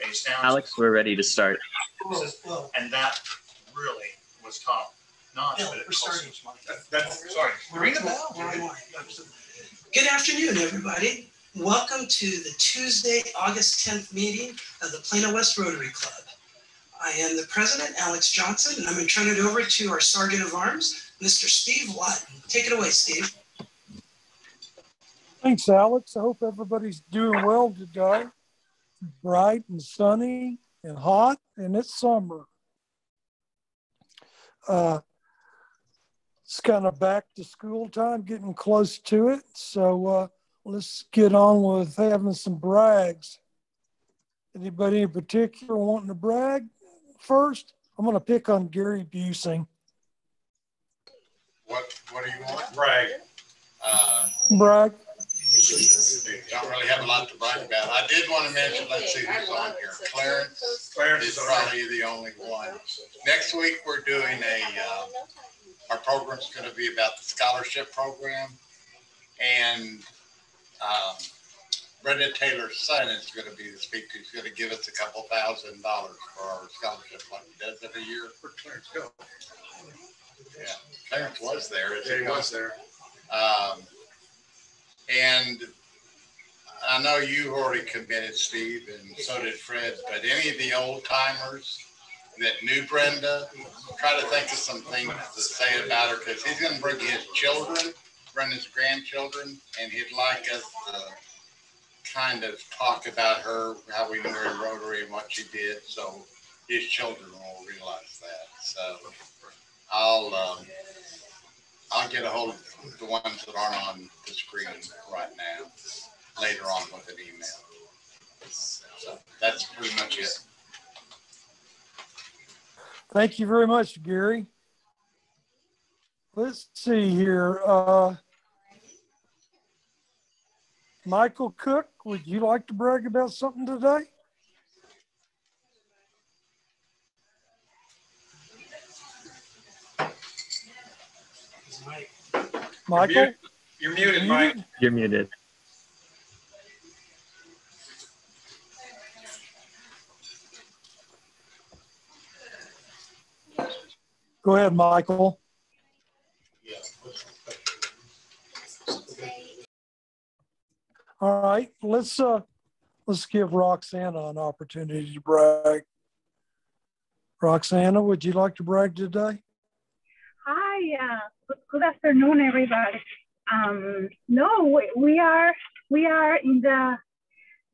a sound. Alex, we're ready to start. And that really was top notch. No, but we're starting. Sorry. Ring the bell. Good afternoon, everybody. Welcome to the Tuesday, August 10th meeting of the Plano West Rotary Club. I am the president, Alex Johnson, and I'm going to turn it over to our Sergeant of Arms, Mr. Steve Watt. Take it away, Steve. Thanks, Alex. I hope everybody's doing well today. Bright and sunny and hot, and it's summer. It's kind of back to school time, getting close to it. So let's get on with having some brags. Anybody in particular wanting to brag first? I'm going to pick on Gary Busing. What do you want? Brag. Brag. Don't really have a lot to brag about. I did want to mention, let's see who's on here. Clarence is probably the only one. Next week we're doing our program's going to be about the scholarship program, and Brenda Taylor's son is going to be the speaker. He's going to give us a couple $1,000 for our scholarship fund. He does it a year. Where'd Clarence go? Yeah, Clarence was there. Yeah, he was there. And I know you already committed, Steve, and so did Fred, but any of the old timers that knew Brenda, try to think of some things to say about her, because he's going to bring his children, Brenda's grandchildren, and he'd like us to kind of talk about her, how we knew her in Rotary and what she did, so his children will realize that. So I'll get a hold of the ones that aren't on the screen right now, later on with an email. So that's pretty much it. Thank you very much, Gary. Let's see here. Michael Cook, would you like to brag about something today? Michael? You're muted, Mike. You're muted. Go ahead, Michael. All right, let's give Roxana an opportunity to brag. Roxana, would you like to brag today? Hi, good afternoon, everybody. No, we are in the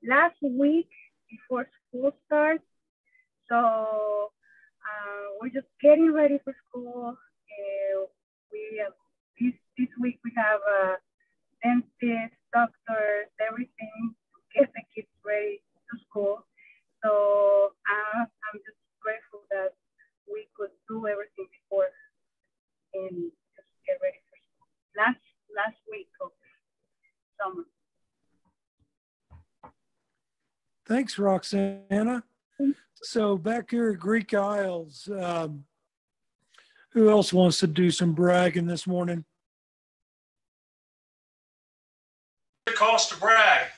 last week before school starts, so we're just getting ready for school. This week we have dentists, doctors, everything to get the kids ready to school. So I'm just grateful that we could do everything before and just get ready for school. Last week of summer. Thanks, Roxana. So back here at Greek Isles, who else wants to do some bragging this morning? The cost to brag.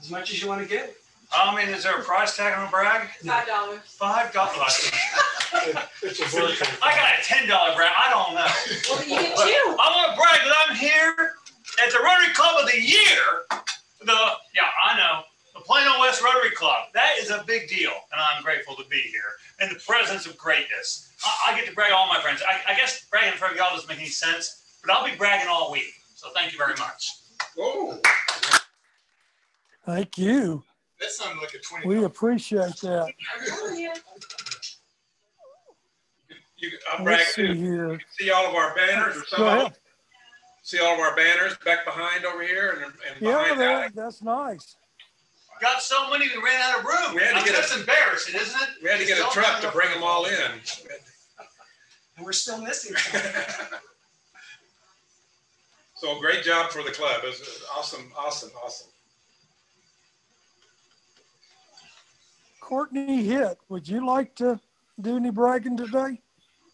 As much as you want to get. I mean, is there a price tag on a brag? $5. $5. It's a virtual. I got a $10 brag. I don't know. Well, you get two. I want to brag that I'm here at the Rotary Club of the Year. I know. The Plano West Rotary Club. That is a big deal, and I'm grateful to be here in the presence of greatness. I get to brag all my friends. I guess bragging in front of y'all doesn't make any sense, but I'll be bragging all week. So thank you very much. Whoa. Thank you. That sounded like a 20. We appreciate that. I'm telling you. I'm bragging Let's see too. here. You can see all of our banners, or some Go of ahead. them. See all of our banners back behind over here and behind that. That's nice. Got so many we ran out of room. That's embarrassing, isn't it? We had to get a truck to bring them all in. And we're still missing. So great job for the club. It was awesome. Courtney Hitt, would you like to do any bragging today?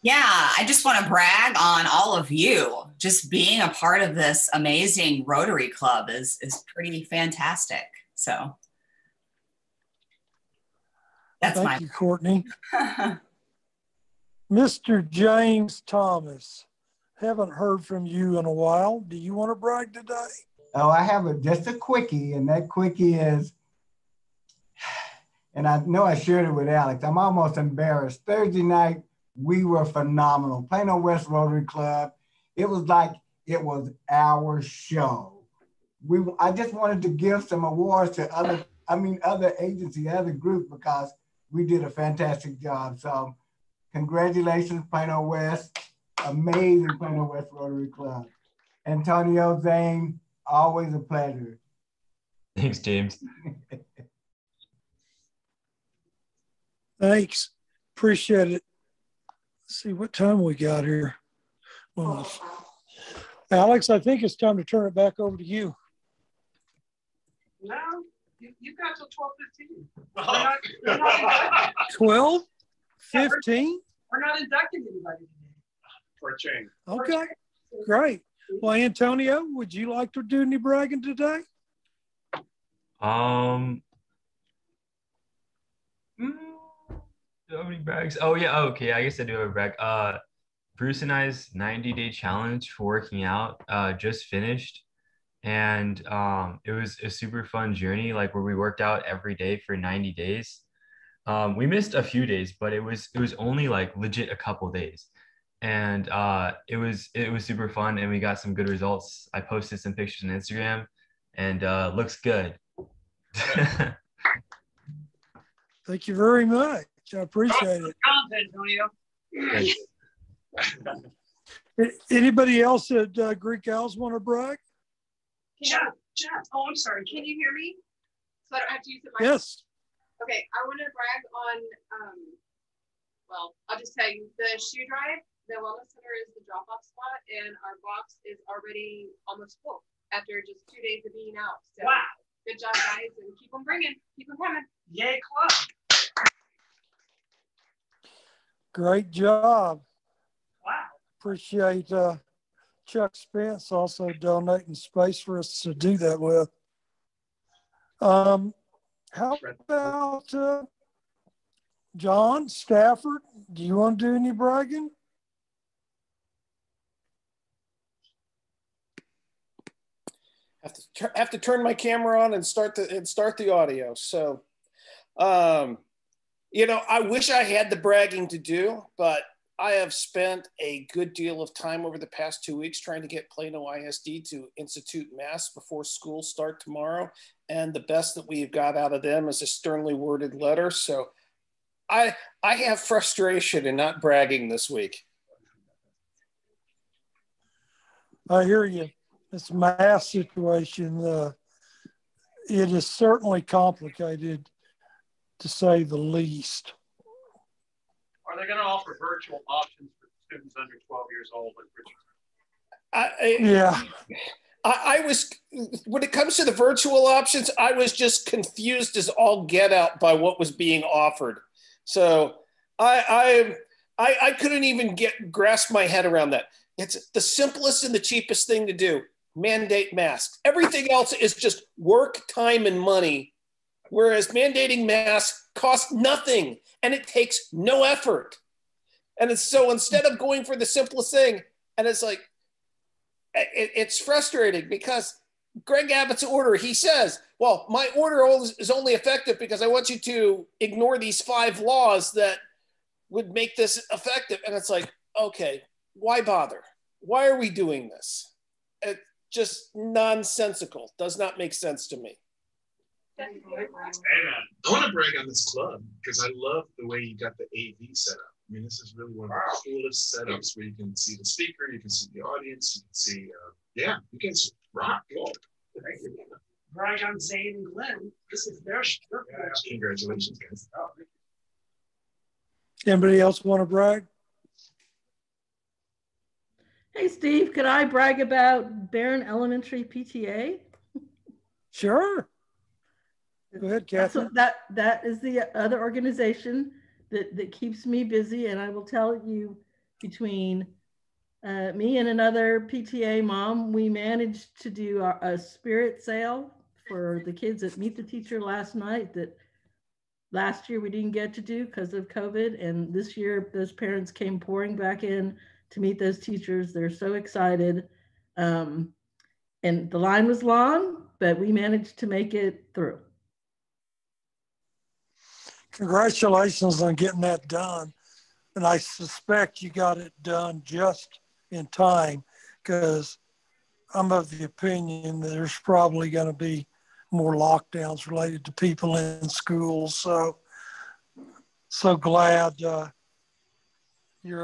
Yeah, I just want to brag on all of you. Just being a part of this amazing Rotary Club is pretty fantastic. So. Thank you, Courtney. Mr. James Thomas, haven't heard from you in a while. Do you want to brag today? Oh, I have just a quickie, and that quickie is, and I know I shared it with Alex, I'm almost embarrassed. Thursday night, we were phenomenal. Plano West Rotary Club. It was like it was our show. I just wanted to give some awards to other agencies, other groups, because we did a fantastic job. So congratulations, Plano West. Amazing Plano West Rotary Club. Antonio, Zane, always a pleasure. Thanks, James. Thanks. Appreciate it. Let's see what time we got here. Well, Alex, I think it's time to turn it back over to you. No, you've got till 12:15. 12? 15? We're not inducting anybody today. For a change. Okay, great. Well, Antonio, would you like to do any bragging today? Do you have any brags? Oh yeah, okay. I guess I do have a brag. Bruce and I's 90-day challenge for working out just finished, and it was a super fun journey, like where we worked out every day for 90 days. We missed a few days, but it was only like legit a couple days, and it was super fun, and we got some good results. I posted some pictures on Instagram, and looks good. Thank you very much. I appreciate it. Antonio. Anybody else at Greek Owls want to brag? Jeff. Oh, I'm sorry. Can you hear me? So I don't have to use the mic? Yes. Okay, I want to brag on, well, I'll just tell you, the shoe drive, the Wellness Center is the drop-off spot, and our box is already almost full after just 2 days of being out. So wow. Good job, guys, and keep them bringing. Keep them coming. Yay, club. Great job. Wow. Appreciate Chuck Spence also donating space for us to do that with. How about John Stafford? Do you want to do any bragging? Have to turn my camera on and start the audio. So, you know, I wish I had the bragging to do, but I have spent a good deal of time over the past 2 weeks trying to get Plano ISD to institute masks before school start tomorrow. And the best that we've got out of them is a sternly worded letter. So I have frustration in not bragging this week. I hear you. This mask situation, it is certainly complicated, to say the least. Are they going to offer virtual options for students under 12 years old? Yeah. I was, when it comes to the virtual options, I was just confused as all get out by what was being offered. So I couldn't even grasp my head around that. It's the simplest and the cheapest thing to do. Mandate masks. Everything else is just work, time, and money. Whereas mandating masks costs nothing and it takes no effort. And it's so instead of going for the simplest thing, and it's like, it's frustrating because Greg Abbott's order, he says, well, my order is only effective because I want you to ignore these 5 laws that would make this effective. And it's like, okay, why bother? Why are we doing this? It's just nonsensical. Does not make sense to me. Amen. I want to brag on this club because I love the way you got the AV set up. I mean, this is really one of the coolest setups where you can see the speaker, you can see the audience, you can see, you can rock. Thank you. Brag on Zane and Glenn. This is their Congratulations, guys. Anybody else want to brag? Hey, Steve, could I brag about Barron Elementary PTA? Sure. Go ahead, Kathy. That is the other organization that keeps me busy. And I will tell you, between me and another PTA mom, we managed to do a spirit sale for the kids at Meet the Teacher last night that last year we didn't get to do because of COVID. And this year, those parents came pouring back in to meet those teachers. They're so excited. And the line was long, but we managed to make it through. Congratulations on getting that done. And I suspect you got it done just in time, because I'm of the opinion that there's probably going to be more lockdowns related to people in schools. So glad you're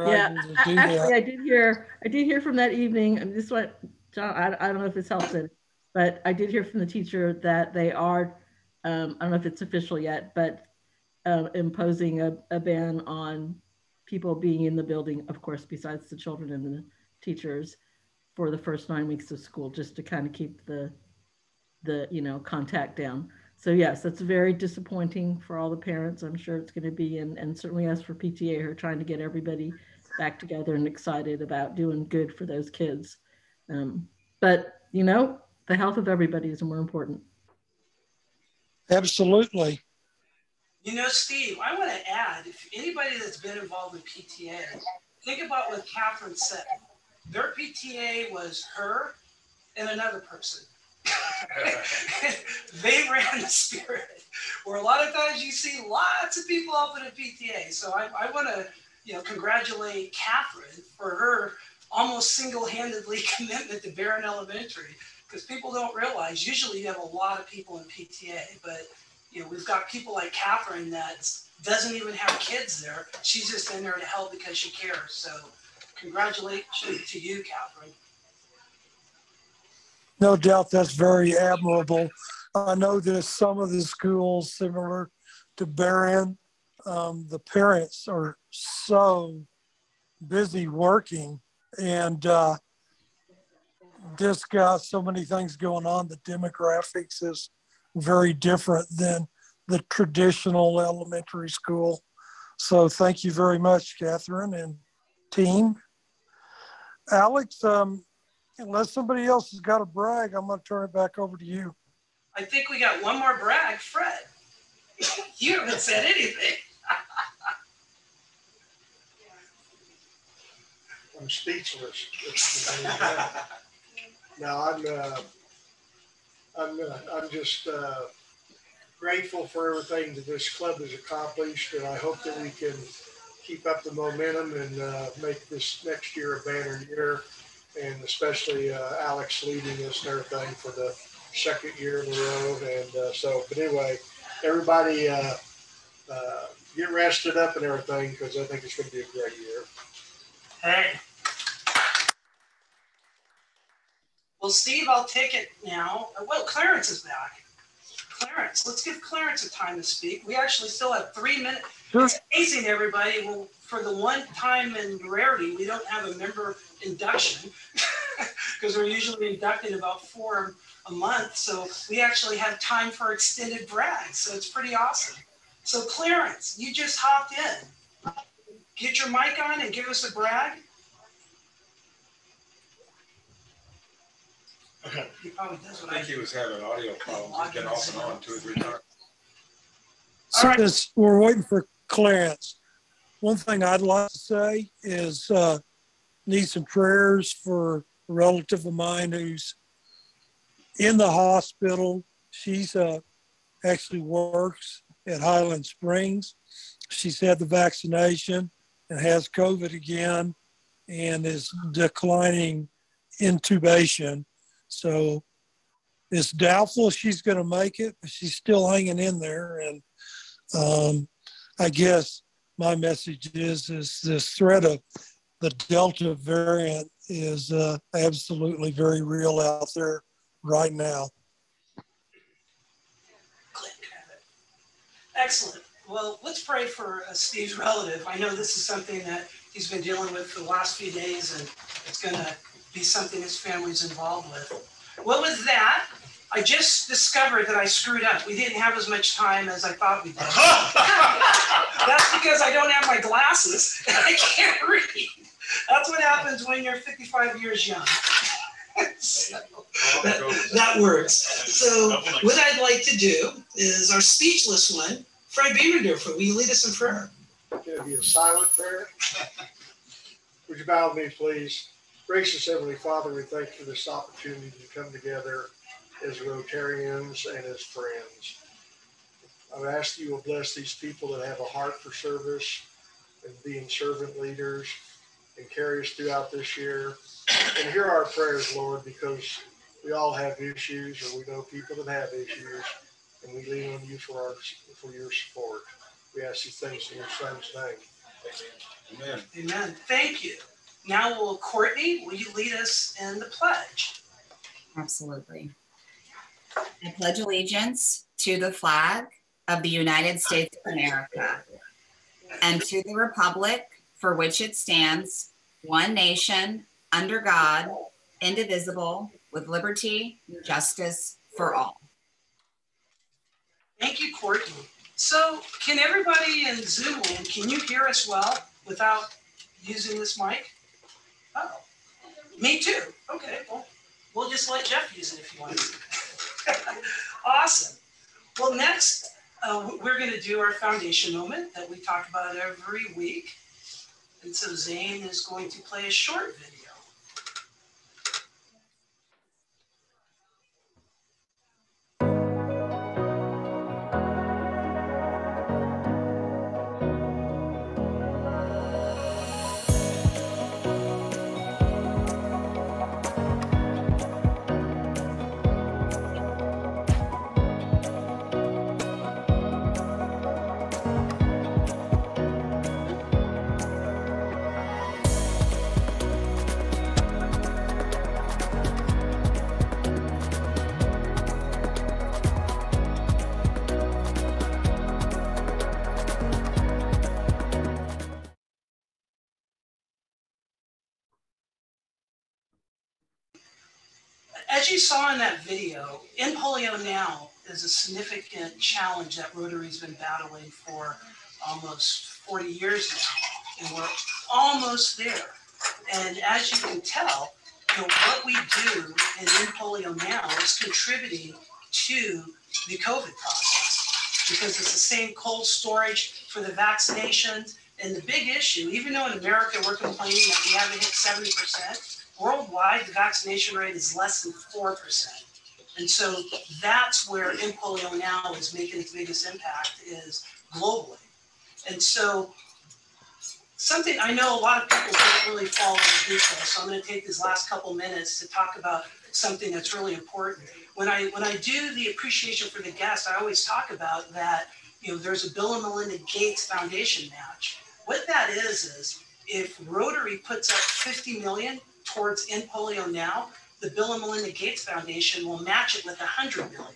able to do actually, that. I did hear from that evening. And this one, John, I don't know if this helps it, but I did hear from the teacher that they are, I don't know if it's official yet, but imposing a ban on people being in the building, of course, besides the children and the teachers, for the first 9 weeks of school, just to kind of keep the contact down. So yes, that's very disappointing for all the parents. I'm sure it's going to be, and certainly as for PTA, who are trying to get everybody back together and excited about doing good for those kids. But the health of everybody is more important. Absolutely. Steve, I want to add, if anybody that's been involved in PTA, think about what Catherine said. Their PTA was her and another person. They ran the spirit. Where a lot of times you see lots of people up in a PTA. So I want to, congratulate Catherine for her almost single-handedly commitment to Barron Elementary, because people don't realize usually you have a lot of people in PTA, but we've got people like Catherine that doesn't even have kids there. She's just in there to help because she cares. So congratulations to you, Catherine. No doubt that's very admirable. I know that some of the schools similar to Barron, the parents are so busy working and just got so many things going on. The demographics is very different than the traditional elementary school. So thank you very much, Catherine and team. Alex, unless somebody else has got a brag, I'm going to turn it back over to you. I think we got one more brag. Fred, you haven't said anything. I'm speechless. No, I'm just grateful for everything that this club has accomplished, and I hope that we can keep up the momentum and make this next year a banner year, and especially Alex leading us and everything for the second year in a row. And but anyway, everybody get rested up and everything, because I think it's going to be a great year. Hey. Well, Steve, I'll take it now. Well, Clarence is back. Clarence, let's give Clarence a time to speak. We actually still have 3 minutes. Sure. It's amazing, everybody. Well, for the one time in rarity, we don't have a member induction because we're usually inducted about 4 a month. So we actually have time for extended brags. So it's pretty awesome. So Clarence, you just hopped in. Get your mic on and give us a brag. He probably does what I think. He was having audio problems. He's been off and on 2 or 3 times. Since we're waiting for Clarence, one thing I'd like to say is need some prayers for a relative of mine who's in the hospital. She's actually works at Highland Springs. She's had the vaccination and has COVID again and is declining intubation. So it's doubtful she's going to make it, but she's still hanging in there. And I guess my message is this threat of the Delta variant is absolutely very real out there right now. Excellent. Well, let's pray for Steve's relative. I know this is something that he's been dealing with for the last few days, and it's going to be something his family's involved with. Well, with that, I just discovered that I screwed up. We didn't have as much time as I thought we did. That's because I don't have my glasses and I can't read. That's what happens when you're 55 years young. So, that works. So what I'd like to do is our speechless one, Fred Beamerdorfer, will you lead us in prayer? It'll be a silent prayer. Would you bow with me, please? Gracious Heavenly Father, we thank you for this opportunity to come together as Rotarians and as friends. I would ask you to bless these people that have a heart for service and being servant leaders and carry us throughout this year. And hear our prayers, Lord, because we all have issues, or we know people that have issues, and we lean on you for your support. We ask these things in your Son's name. Amen. Amen. Thank you. Now, Courtney, will you lead us in the pledge? Absolutely. I pledge allegiance to the flag of the United States of America and to the republic for which it stands, one nation, under God, indivisible, with liberty and justice for all. Thank you, Courtney. So can everybody in Zoom land, can you hear us well without using this mic? Oh, me too. Okay, well, we'll just let Jeff use it if he wants. Awesome. Well, next, we're going to do our foundation moment that we talk about every week. And so Zane is going to play a short video. As you saw in that video, In Polio Now is a significant challenge that Rotary's been battling for almost 40 years now, and we're almost there. And as you can tell, what we do in Polio Now is contributing to the COVID process, because it's the same cold storage for the vaccinations. And the big issue, even though in America we're complaining that we haven't hit 70%, worldwide, the vaccination rate is less than 4%. And so that's where In Polio Now is making its biggest impact, is globally. And so something I know a lot of people don't really follow the details, so I'm going to take these last couple minutes to talk about something that's really important. When I do the appreciation for the guest, I always talk about that, there's a Bill and Melinda Gates Foundation match. What that is if Rotary puts up $50 million towards In Polio Now, the Bill and Melinda Gates Foundation will match it with $100 million.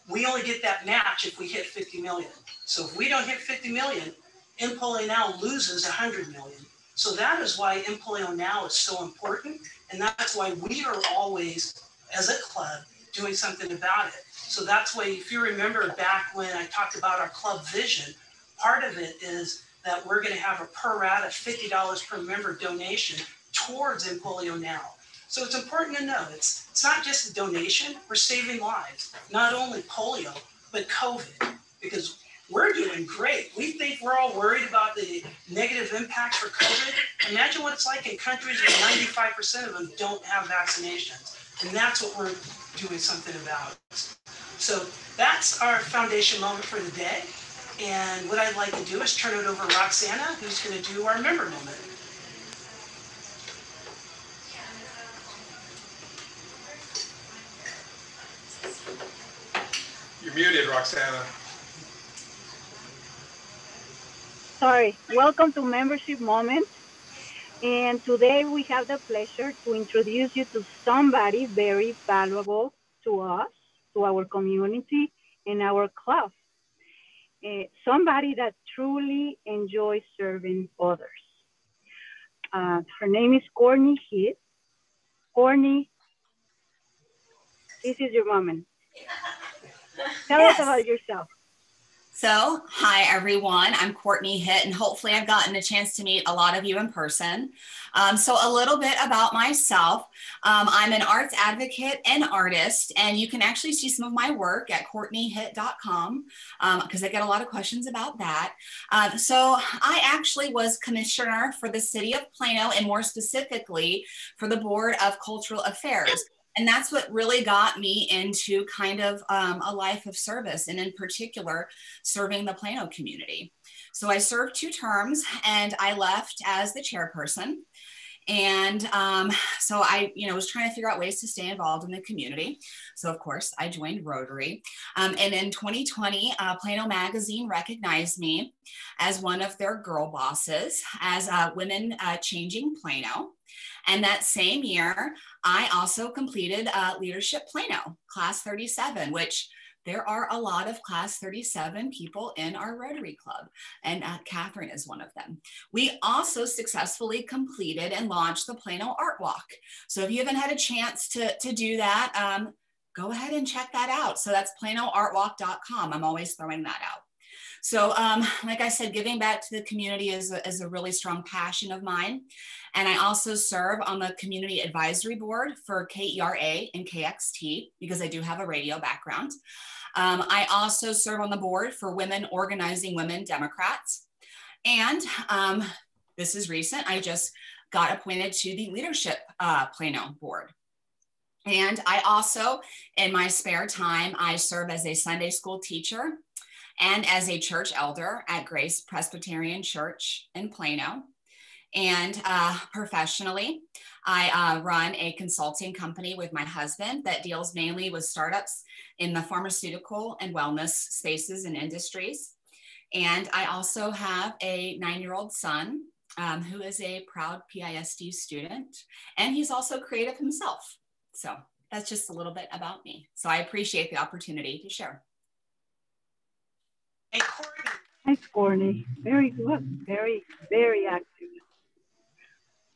We only get that match if we hit 50 million. So if we don't hit 50 million, In Polio Now loses 100 million. So that is why In Polio Now is so important. And that's why we are always, as a club, doing something about it. So that's why, if you remember back when I talked about our club vision, part of it is that we're going to have a pro rata $50 per member donation towards In Polio Now. So it's important to know it's not just a donation, we're saving lives, not only polio, but COVID, because we're doing great. We think we're all worried about the negative impacts for COVID. Imagine what it's like in countries where 95% of them don't have vaccinations. And that's what we're doing something about. So that's our foundation moment for the day. And what I'd like to do is turn it over to Roxana, who's going to do our member moment. You're muted, Roxana. Sorry. Welcome to Membership Moment. And today we have the pleasure to introduce you to somebody very valuable to us, to our community, and our club. Somebody that truly enjoys serving others. Her name is Courtney Heath. Courtney, this is your moment. Tell us about yourself. So, hi everyone, I'm Courtney Hitt, and hopefully I've gotten a chance to meet a lot of you in person. So a little bit about myself. I'm an arts advocate and artist, and you can actually see some of my work at CourtneyHitt.com because I get a lot of questions about that. So I actually was commissioner for the city of Plano, and more specifically for the Board of Cultural Affairs. And that's what really got me into kind of a life of service, and in particular, serving the Plano community. So I served 2 terms and I left as the chairperson. And so I, was trying to figure out ways to stay involved in the community. So of course I joined Rotary. And in 2020, Plano Magazine recognized me as one of their girl bosses as Women Changing Plano. And that same year, I also completed Leadership Plano, Class 37, which there are a lot of Class 37 people in our Rotary Club, and Catherine is one of them. We also successfully completed and launched the Plano Art Walk. So if you haven't had a chance to do that, go ahead and check that out. So that's planoartwalk.com. I'm always throwing that out. So like I said, giving back to the community is a really strong passion of mine. And I also serve on the community advisory board for KERA and KXT because I do have a radio background. I also serve on the board for Women Organizing Women Democrats. And this is recent, I just got appointed to the Leadership Plano board. And I also, in my spare time, I serve as a Sunday school teacher and as a church elder at Grace Presbyterian Church in Plano. And professionally, I run a consulting company with my husband that deals mainly with startups in the pharmaceutical and wellness spaces and industries. And I also have a 9-year-old son who is a proud PISD student, and he's also creative himself. So that's just a little bit about me. So I appreciate the opportunity to share. Hey, Courtney. Hi, Courtney. Very good. Very, very active.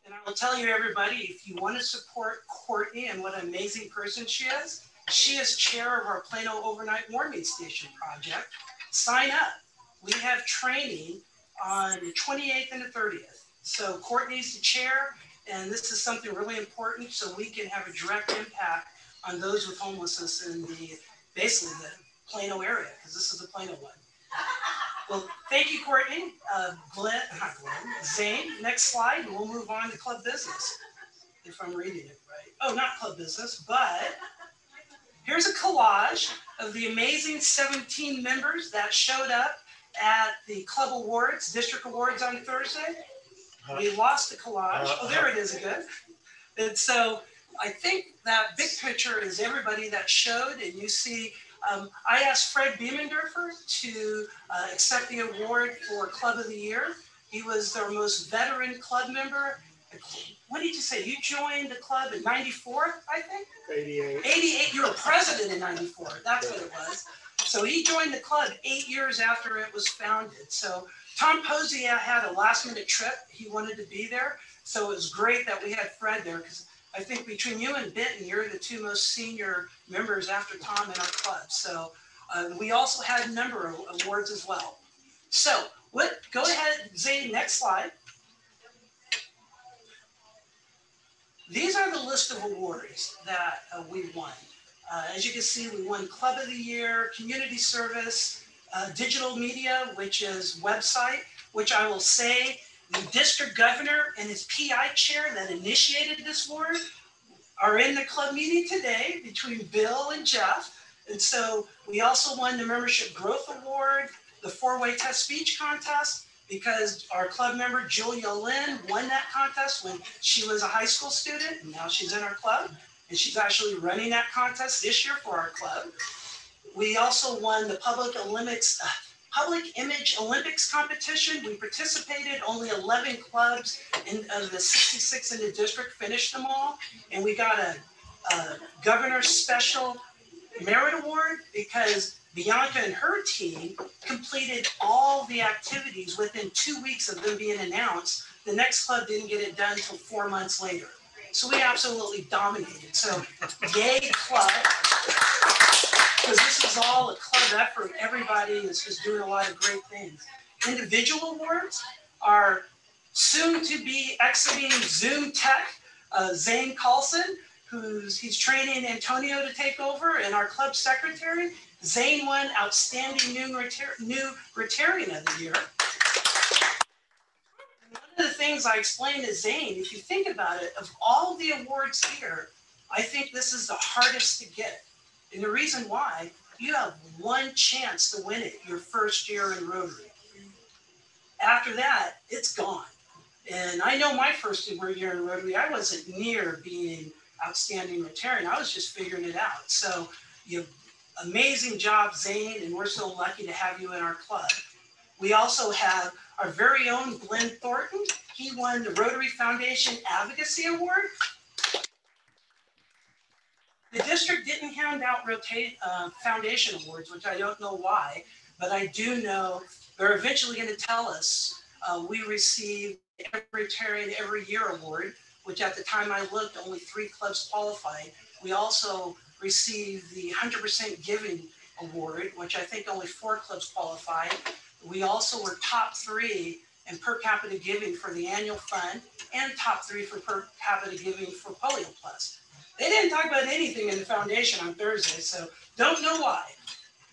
And I will tell you, everybody, if you want to support Courtney and what an amazing person she is chair of our Plano Overnight Warming Station project. Sign up. We have training on the 28th and the 30th. So Courtney's the chair, and this is something really important so we can have a direct impact on those with homelessness in basically the Plano area, because this is the Plano one. Well, thank you, Courtney. Zane, next slide, and we'll move on to club business, if I'm reading it right. Oh, not club business, but here's a collage of the amazing 17 members that showed up at the club awards, district awards on Thursday. We lost the collage. Oh, there it is again. And so I think that big picture is everybody that showed, and you see I asked Fred Biemendorfer to accept the award for Club of the Year. He was their most veteran club member. What did you say? You joined the club in 94, I think? 88. 88. You were president in 94. That's what it was. So he joined the club 8 years after it was founded. So Tom Posey had a last-minute trip. He wanted to be there. So it was great that we had Fred there, because I think between you and Benton, you're the 2 most senior members after Tom in our club. So we also had a number of awards as well. So go ahead, Zane, next slide. These are the list of awards that we won. As you can see, we won Club of the Year, Community Service, Digital Media, which is website, which I will say the district governor and his PI chair that initiated this award are in the club meeting today between Bill and Jeff. And so we also won the Membership Growth Award, the 4-way test speech contest, because our club member Julia Lynn won that contest when she was a high school student, and now she's in our club, and she's actually running that contest this year for our club. We also won the Public Image Olympics competition. We participated, only 11 clubs of the 66 in the district finished them all. And we got a Governor's Special Merit Award because Bianca and her team completed all the activities within 2 weeks of them being announced. The next club didn't get it done until 4 months later. So we absolutely dominated. So yay, club. because this is all a club effort. Everybody is just doing a lot of great things. Individual awards are soon to be exiting Zoom Tech, Zane Carlson, he's training Antonio to take over, and our club secretary. Zane won Outstanding New Rotarian of the Year. And one of the things I explained to Zane, if you think about it, of all the awards here, I think this is the hardest to get. And the reason why, you have one chance to win it your first year in Rotary. After that, it's gone. And I know my first year in Rotary, I wasn't near being Outstanding Rotarian. I was just figuring it out. So amazing job, Zane, and we're so lucky to have you in our club. We also have our very own Glenn Thornton. He won the Rotary Foundation Advocacy Award. The district didn't hand out foundation awards, which I don't know why, but I do know they're eventually going to tell us. We received every Rotarian Every Year award, which at the time I looked, only 3 clubs qualified. We also received the 100% Giving Award, which I think only 4 clubs qualified. We also were top 3 in per capita giving for the annual fund and top 3 for per capita giving for Polio Plus. They didn't talk about anything in the foundation on Thursday, so don't know why.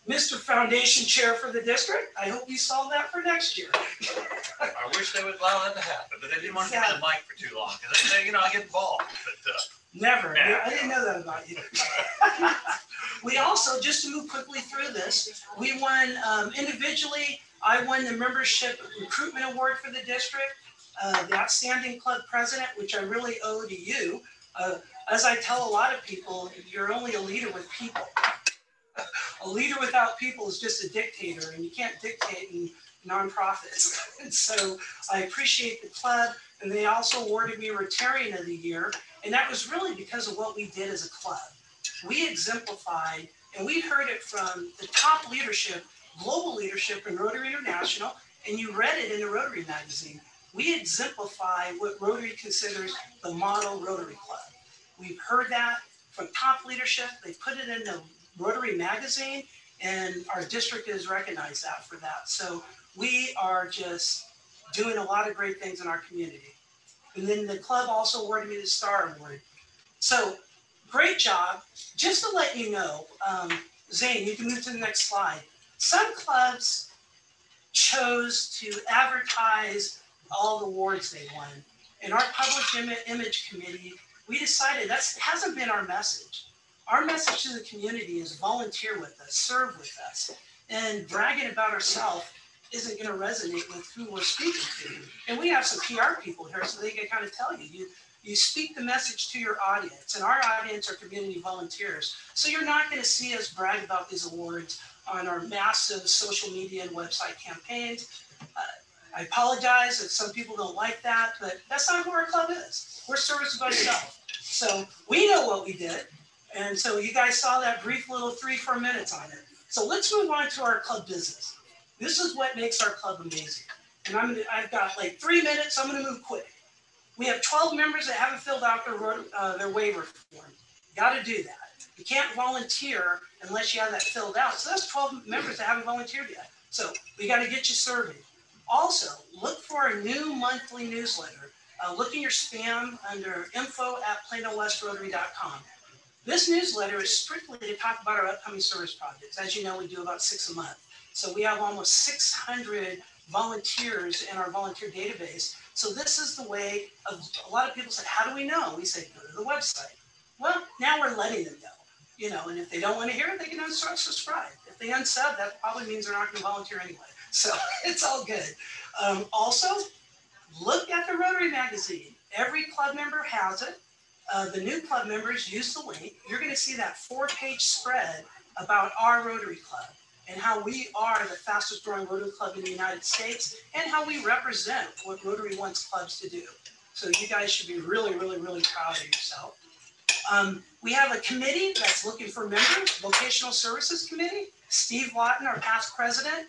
Mr. Foundation Chair for the district, I hope you solve that for next year. I wish they would allow that to happen, but they didn't want to give me the mic for too long because they say, I get involved. But, Never. Yeah. I didn't know that about you. We also, just to move quickly through this, we won individually. I won the Membership Recruitment Award for the district, the Outstanding Club President, which I really owe to you. As I tell a lot of people, you're only a leader with people. A leader without people is just a dictator, and you can't dictate in nonprofits. And so I appreciate the club, and they also awarded me Rotarian of the Year, and that was really because of what we did as a club. We exemplified, and we heard it from the top leadership, global leadership in Rotary International, and you read it in the Rotary magazine. We exemplify what Rotary considers the model Rotary Club. We've heard that from top leadership. They put it in the Rotary magazine, and our district has recognized that for that. So we are just doing a lot of great things in our community. And then the club also awarded me the Star Award. So great job. Just to let you know, Zane, you can move to the next slide. Some clubs chose to advertise all the awards they won. In our public image committee, we decided that hasn't been our message. Our message to the community is volunteer with us, serve with us, and bragging about ourselves isn't going to resonate with who we're speaking to. And we have some PR people here, so they can kind of tell you, you speak the message to your audience, and our audience are community volunteers. So you're not going to see us brag about these awards on our massive social media and website campaigns. I apologize if some people don't like that, but that's not who our club is. We're service by self. So we know what we did. And so you guys saw that brief little 3-4 minutes on it. So let's move on to our club business. This is what makes our club amazing. And I've got like 3 minutes, so I'm gonna move quick. We have 12 members that haven't filled out their waiver form. Got to do that. You can't volunteer unless you have that filled out. So that's 12 members that haven't volunteered yet. So we got to get you surveyed. Also, look for a new monthly newsletter. Look in your spam under info@PlanoWestRotary.com. This newsletter is strictly to talk about our upcoming service projects. As you know, we do about 6 a month. So we have almost 600 volunteers in our volunteer database. So this is the way of, a lot of people say, how do we know? We say, go to the website. Well, now we're letting them know, and if they don't want to hear it, they can unsubscribe. If they unsub, that probably means they're not going to volunteer anyway. So it's all good. Also, look at the Rotary magazine. Every club member has it. The new club members use the link. You're going to see that 4-page spread about our Rotary Club and how we are the fastest growing Rotary Club in the United States and how we represent what Rotary wants clubs to do. So you guys should be really, really, really proud of yourself. We have a committee that's looking for members, Vocational Services Committee. Steve Lawton, our past president,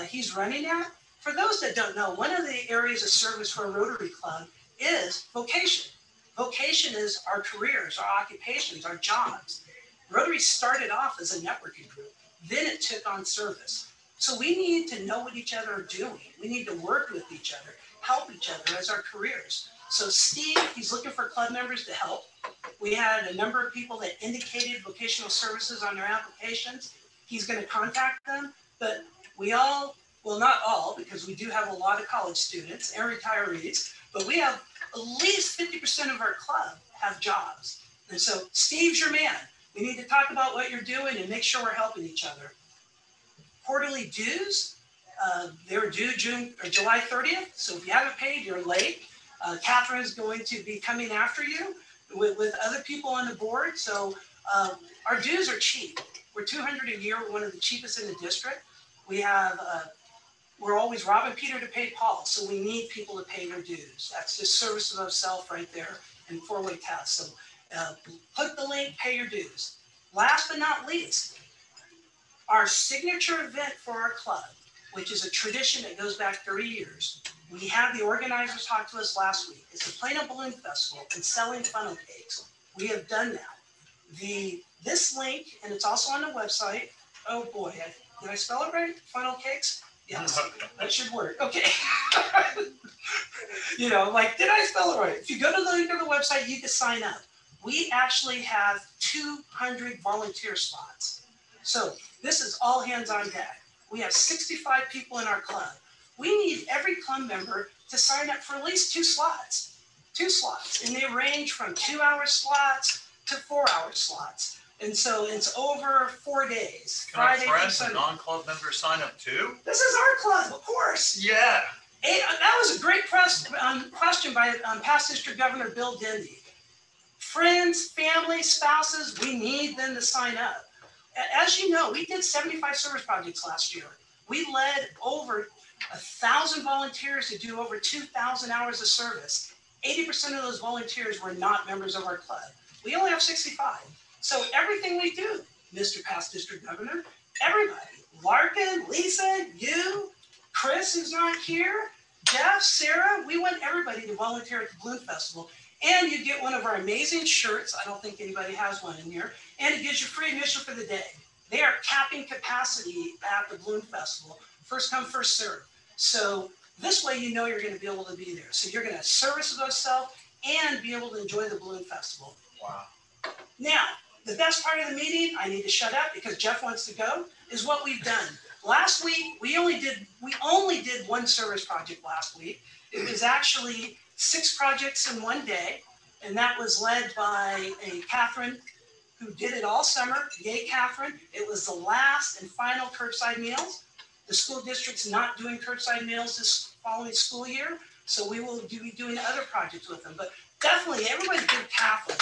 he's running that. For those that don't know, one of the areas of service for a Rotary Club is vocation. Vocation is our careers, our occupations, our jobs. Rotary started off as a networking group. Then it took on service. So we need to know what each other are doing. We need to work with each other, help each other as our careers. So Steve, he's looking for club members to help. We had a number of people that indicated vocational services on their applications. He's going to contact them, but we all, well, not all, because we do have a lot of college students and retirees, but we have at least 50% of our club have jobs. And so Steve's your man. We need to talk about what you're doing and make sure we're helping each other. Quarterly dues, they're due July 30th. So if you haven't paid, you're late. Catherine is going to be coming after you with other people on the board. So our dues are cheap. We're $200 a year. We're one of the cheapest in the district. We have, we're always robbing Peter to pay Paul. So we need people to pay their dues. That's just service of self right there and four-way test. So click the link, pay your dues. Last but not least, our signature event for our club, which is a tradition that goes back 30 years. We had the organizers talk to us last week. It's the Plano Balloon Festival and selling funnel cakes. We have done that. This link, and it's also on the website. Oh boy, did I spell it right? Funnel cakes? Yes, that should work. Okay. You know, like, did I spell it right? If you go to the link of the website, you can sign up. We actually have 200 volunteer spots. So this is all hands on deck. We have 65 people in our club. We need every club member to sign up for at least 2 slots. 2 slots. And they range from 2-hour slots to 4-hour slots. And so it's over 4 days. Can our friends and non-club members sign up too? This is our club, of course. Yeah. And that was a great question by past District Governor Bill Dendy. Friends, family, spouses, we need them to sign up. As you know, we did 75 service projects last year. We led over 1,000 volunteers to do over 2,000 hours of service. 80% of those volunteers were not members of our club. We only have 65. So everything we do, Mr. Past District Governor, everybody, Larkin, Lisa, you, Chris, who's not here, Jeff, Sarah, we want everybody to volunteer at the Balloon Festival. And you get one of our amazing shirts. I don't think anybody has one in here. And it gives you free admission for the day. They are capping capacity at the Balloon Festival. First come, first serve. So this way you know you're going to be able to be there. So you're going to service yourself and be able to enjoy the Balloon Festival. Wow. Now, the best part of the meeting, I need to shut up because Jeff wants to go, is what we've done. Last week, we only did one service project last week. It was actually 6 projects in one day, and that was led by a Catherine who did it all summer. Yay, Catherine. It was the last and final curbside meals. The school district's not doing curbside meals this following school year, so we will be doing other projects with them. But definitely, everybody give Catherine.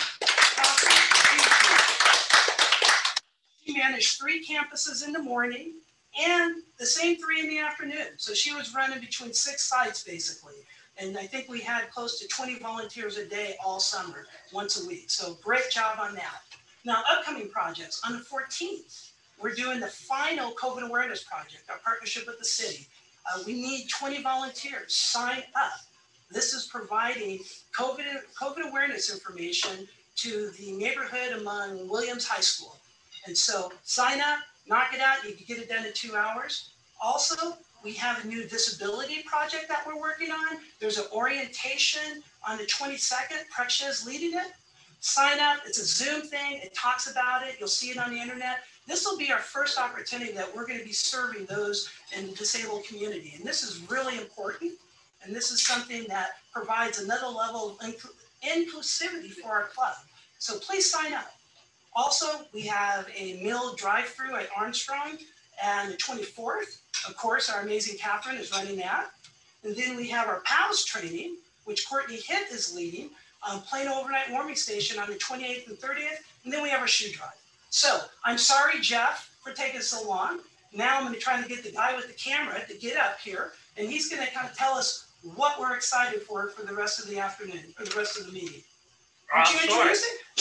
She managed 3 campuses in the morning and the same 3 in the afternoon. So she was running between 6 sites, basically. And I think we had close to 20 volunteers a day all summer, once a week. So great job on that. Now, upcoming projects. On the 14th, we're doing the final COVID awareness project, our partnership with the city. We need 20 volunteers. Sign up. This is providing COVID awareness information to the neighborhood among Williams High School. And so sign up, knock it out. You can get it done in 2 hours. Also, we have a new disability project that we're working on. There's an orientation on the 22nd. Preksha is leading it. Sign up. It's a Zoom thing. It talks about it. You'll see it on the internet. This will be our first opportunity that we're going to be serving those in the disabled community. And this is really important. And this is something that provides another level of inclusivity for our club. So please sign up. Also, we have a meal drive-through at Armstrong on the 24th. Of course, our amazing Catherine is running that. And then we have our PALS training, which Courtney Hitt is leading, on Plano Overnight Warming Station on the 28th and 30th. And then we have our shoe drive. So I'm sorry, Jeff, for taking so long. Now I'm going to try to get the guy with the camera to get up here, and he's going to kind of tell us what we're excited for the rest of the afternoon, for the rest of the meeting. I'm sorry.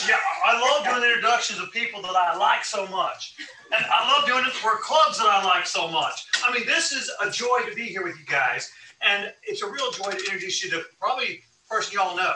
Yeah, I love doing introductions of people that I like so much. And I love doing it for clubs that I like so much. I mean, this is a joy to be here with you guys. And it's a real joy to introduce you to probably a person you all know.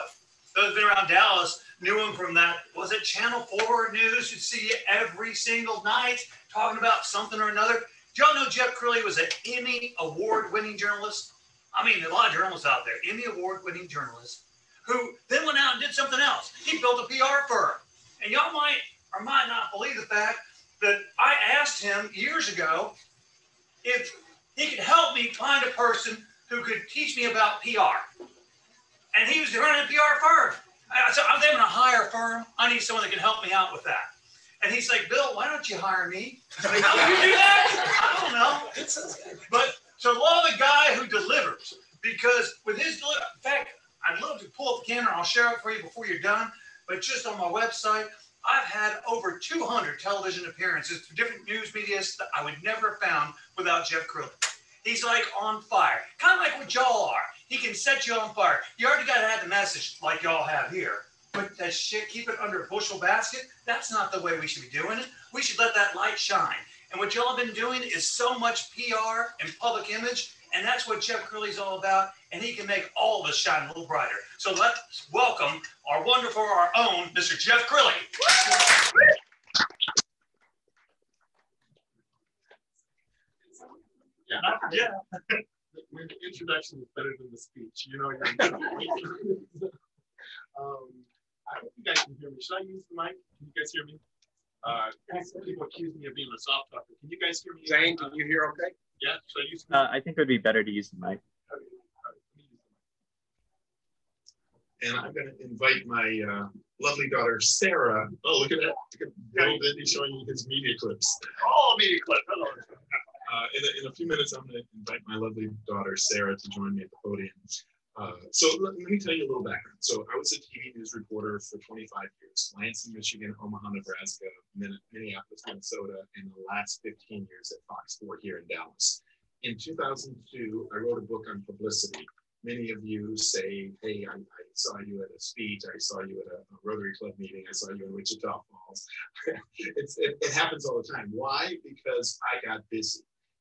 Those who've been around Dallas, knew him from that, was it Channel 4 News? You'd see every single night talking about something or another. Do y'all know Jeff Crilley was an Emmy award-winning journalist? I mean, a lot of journalists out there, Emmy award-winning journalists, who then went out and did something else. He built a PR firm. And y'all might or might not believe the fact that I asked him years ago if he could help me find a person who could teach me about PR. And he was running a PR firm. I said, I'm going to hire a firm. I need someone that can help me out with that. And he's like, Bill, why don't you hire me? I mean, how do you do that? I don't know. But so love the guy who delivers, because with his delivery, in fact, I'd love to pull up the camera and I'll share it for you before you're done. But just on my website, I've had over 200 television appearances to different news media that I would never have found without Jeff Crilley. He's like on fire, kind of like what y'all are. He can set you on fire. You already got to have the message like y'all have here. But that shit, keep it under a bushel basket, that's not the way we should be doing it. We should let that light shine. And what y'all have been doing is so much PR and public image, and that's what Jeff Crilley's all about, and he can make all of us shine a little brighter. So let's welcome our wonderful, our own, Mr. Jeff Crilley. Yeah. The introduction is better than the speech. You know, I hope you guys can hear me. Should I use the mic? Can you guys hear me? Some people accuse me of being a soft talker. Can you guys hear me? Zane, can you hear okay? Yeah, should I use the mic? I think it would be better to use the mic. And I'm going to invite my lovely daughter, Sarah. Oh, look at that. Look at Bill Vindy showing you his media clips. Oh, media clip. Hello. In a few minutes, I'm going to invite my lovely daughter, Sarah, to join me at the podium. So let me tell you a little background. So I was a TV news reporter for 25 years, Lansing, Michigan, Omaha, Nebraska, Minneapolis, Minnesota, and the last 15 years at Fox 4 here in Dallas. In 2002, I wrote a book on publicity. Many of you say, hey, I saw you at a speech, I saw you at a Rotary Club meeting, I saw you in Wichita Falls. It happens all the time. Why? Because I got busy.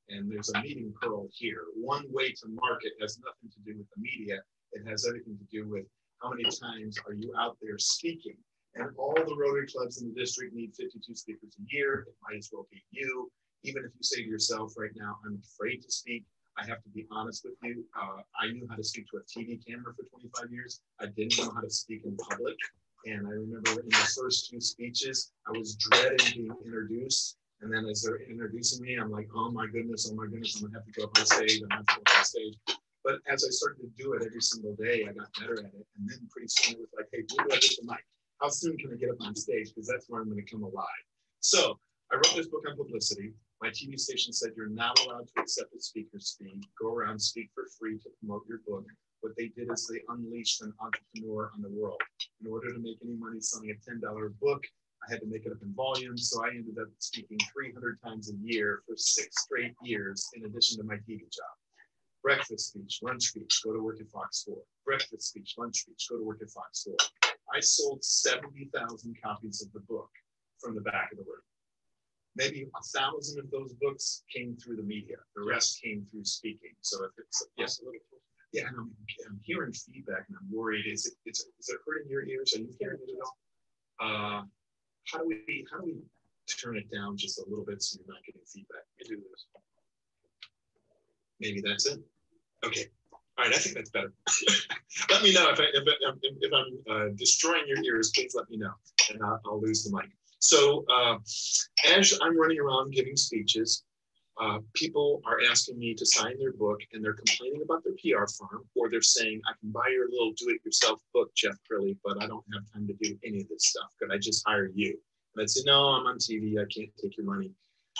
And there's a meeting pearl here. One way to market has nothing to do with the media. It has everything to do with how many times are you out there speaking. And all the Rotary clubs in the district need 52 speakers a year. It might as well be you. Even if you say to yourself right now, I'm afraid to speak, I have to be honest with you. I knew how to speak to a TV camera for 25 years. I didn't know how to speak in public. And I remember in the first few speeches, I was dreading being introduced. And then as they're introducing me, I'm like, oh my goodness, I'm gonna have to go up on stage, I'm gonna have to go up on stage. But as I started to do it every single day, I got better at it. And then pretty soon it was like, hey, where do I get the mic? How soon can I get up on stage? Because that's where I'm gonna come alive. So I wrote this book on publicity. My TV station said you're not allowed to accept a speaker's fee. Go around, speak for free to promote your book. What they did is they unleashed an entrepreneur on the world. In order to make any money selling a $10 book, I had to make it up in volume, so I ended up speaking 300 times a year for 6 straight years, in addition to my TV job. Breakfast speech, lunch speech, go to work at Fox 4. Breakfast speech, lunch speech, go to work at Fox 4. I sold 70,000 copies of the book from the back of the room. Maybe 1,000 of those books came through the media. The rest came through speaking. So if it's yes, a little. Yeah, and I'm hearing feedback, and I'm worried. Is it hurting your ears? Are you hearing it at all? How do we turn it down just a little bit so you're not getting feedback? We do this. Maybe that's it. Okay. All right. I think that's better. Let me know if I'm destroying your ears. Please let me know, and I'll lose the mic. So as I'm running around giving speeches, people are asking me to sign their book, and they're complaining about their PR firm, or they're saying, I can buy your little do-it-yourself book, Jeff Crilley, but I don't have time to do any of this stuff. Could I just hire you? And I'd say, no, I'm on TV. I can't take your money.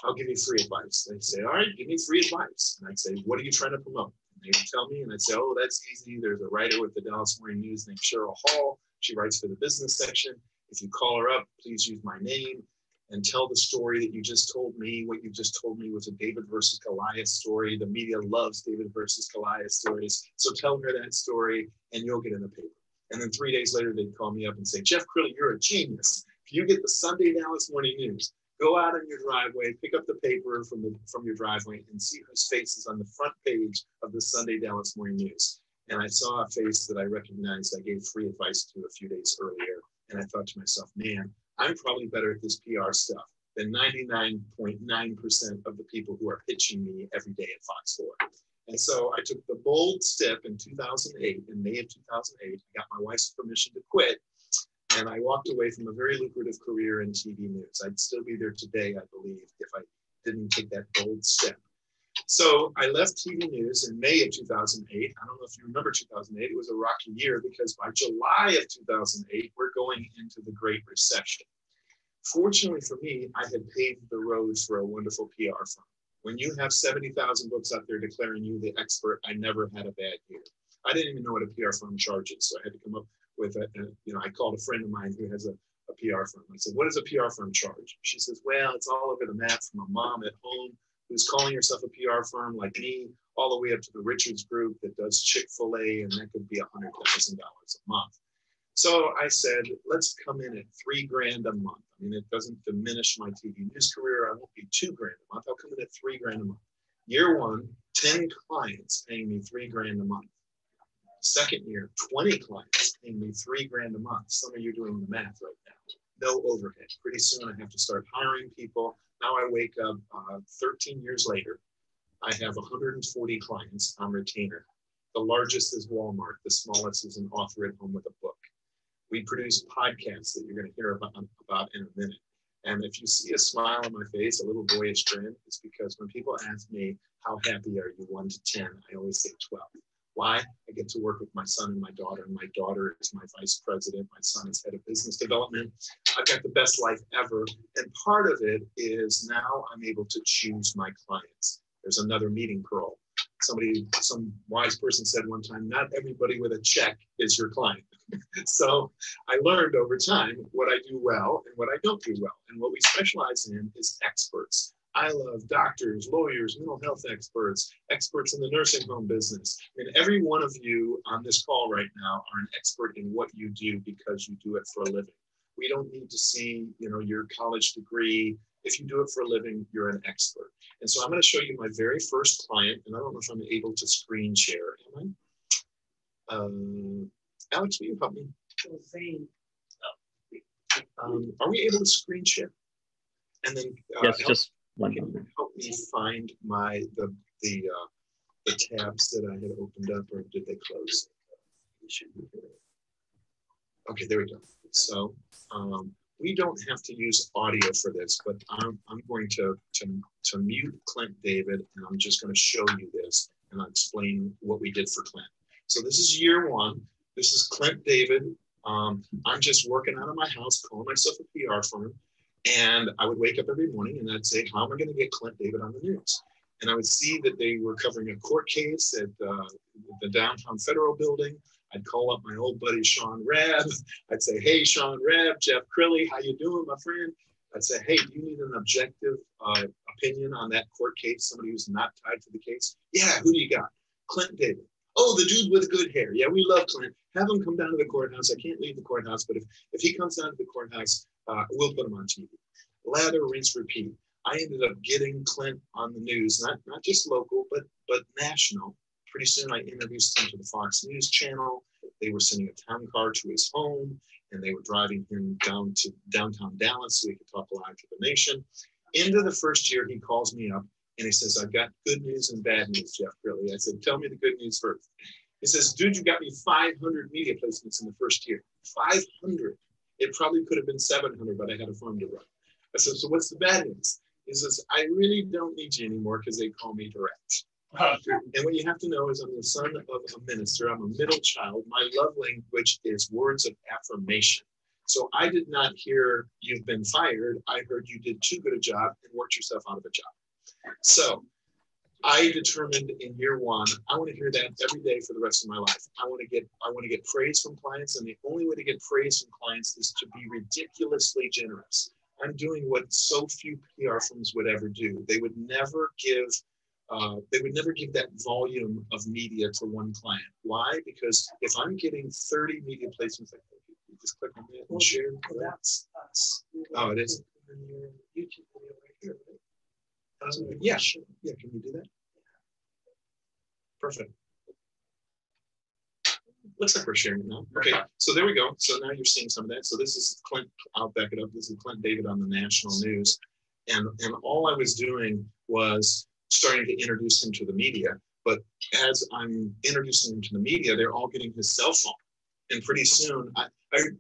I'll give you free advice. They'd say, all right, give me free advice. And I'd say, what are you trying to promote? And they would tell me, and I'd say, oh, that's easy. There's a writer with the Dallas Morning News named Cheryl Hall. She writes for the business section. If you call her up, please use my name and tell the story that you just told me. What you just told me was a David versus Goliath story. The media loves David versus Goliath stories. So tell her that story and you'll get in the paper. And then 3 days later, they'd call me up and say, Jeff Crilley, you're a genius. If you get the Sunday Dallas Morning News, go out on your driveway, pick up the paper from your driveway and see whose face is on the front page of the Sunday Dallas Morning News. And I saw a face that I recognized I gave free advice to a few days earlier. And I thought to myself, man, I'm probably better at this PR stuff than 99.9% of the people who are pitching me every day at Fox 4. And so I took the bold step in 2008, in May of 2008, I got my wife's permission to quit. And I walked away from a very lucrative career in TV news. I'd still be there today, I believe, if I didn't take that bold step. So I left TV news in May of 2008. I don't know if you remember 2008. It was a rocky year because by July of 2008, we're going into the Great Recession. Fortunately for me, I had paved the road for a wonderful PR firm. When you have 70,000 books out there declaring you the expert, I never had a bad year. I didn't even know what a PR firm charges, so I had to come up with I called a friend of mine who has a PR firm. I said, what does a PR firm charge? She says, well, it's all over the map from a mom at home who's calling herself a PR firm like me, all the way up to the Richards Group that does Chick-fil-A, and that could be $100,000 a month. So I said, let's come in at $3,000 a month. I mean, it doesn't diminish my TV news career. I won't be $2,000 a month. I'll come in at $3,000 a month. Year one, 10 clients paying me $3,000 a month. Second year, 20 clients paying me $3,000 a month. Some of you are doing the math right now. No overhead. Pretty soon I have to start hiring people. Now I wake up 13 years later. I have 140 clients on retainer. The largest is Walmart. The smallest is an author at home with a book. We produce podcasts that you're going to hear about in a minute. And if you see a smile on my face, a little boyish grin, it's because when people ask me, how happy are you 1 to 10? I always say 12. Why? I get to work with my son and my daughter. And my daughter is my vice president. My son is head of business development. I've got the best life ever. And part of it is now I'm able to choose my clients. There's another meeting pearl. Some wise person said one time, not everybody with a check is your client. So I learned over time what I do well and what I don't do well. And what we specialize in is experts. I love doctors, lawyers, mental health experts, experts in the nursing home business. I mean, every one of you on this call right now are an expert in what you do because you do it for a living. We don't need to see, your college degree. If you do it for a living, you're an expert. And so I'm going to show you my very first client, and I don't know if I'm able to screen share. Am I? Alex, will you help me? Are we able to screen share? And then yes, Alex, just one can you help me find the tabs that I had opened up, or did they close? Okay, there we go. So we don't have to use audio for this, but I'm going to mute Clint David, and I'm just going to show you this, and I'll explain what we did for Clint. So this is year one. This is Clint David. I'm just working out of my house, calling myself a PR firm. And I would wake up every morning and I'd say, how am I going to get Clint David on the news? And I would see that they were covering a court case at the downtown Federal building. I'd call up my old buddy, Sean Rabb. I'd say, hey, Sean Rabb, Jeff Crilley, how you doing, my friend? I'd say, hey, do you need an objective opinion on that court case? Somebody who's not tied to the case? Yeah, who do you got? Clint David. Oh, the dude with good hair. Yeah, we love Clint. Have him come down to the courthouse. I can't leave the courthouse, but if he comes down to the courthouse, we'll put him on TV. Lather, rinse, repeat. I ended up getting Clint on the news, not just local, but national. Pretty soon I introduced him to the Fox News channel. They were sending a town car to his home, and they were driving him down to downtown Dallas so he could talk live to the nation. Into the first year, he calls me up and he says, I've got good news and bad news, Jeff Crilley. I said, tell me the good news first. He says, dude, you got me 500 media placements in the first year. 500. It probably could have been 700, but I had a farm to run. I said, so what's the bad news? He says, I really don't need you anymore because they call me direct. And what you have to know is I'm the son of a minister. I'm a middle child. My love language is words of affirmation. So I did not hear you've been fired. I heard you did too good a job and worked yourself out of a job. So I determined in year one, I want to hear that every day for the rest of my life. I want to get praise from clients, and the only way to get praise from clients is to be ridiculously generous. I'm doing what so few PR firms would ever do. They would never give that volume of media to one client. Why? Because if I'm getting 30 media placements, like you just click on that and share. That's us. Oh, it is. YouTube video right here, right? Yeah, sure. Yeah, can we do that? Perfect. looks like we're sharing it now. Okay, so there we go. So now you're seeing some of that. So this is Clint, I'll back it up. This is Clint David on the national news. And all I was doing was starting to introduce him to the media. But as I'm introducing him to the media, they're all getting his cell phone. And pretty soon, I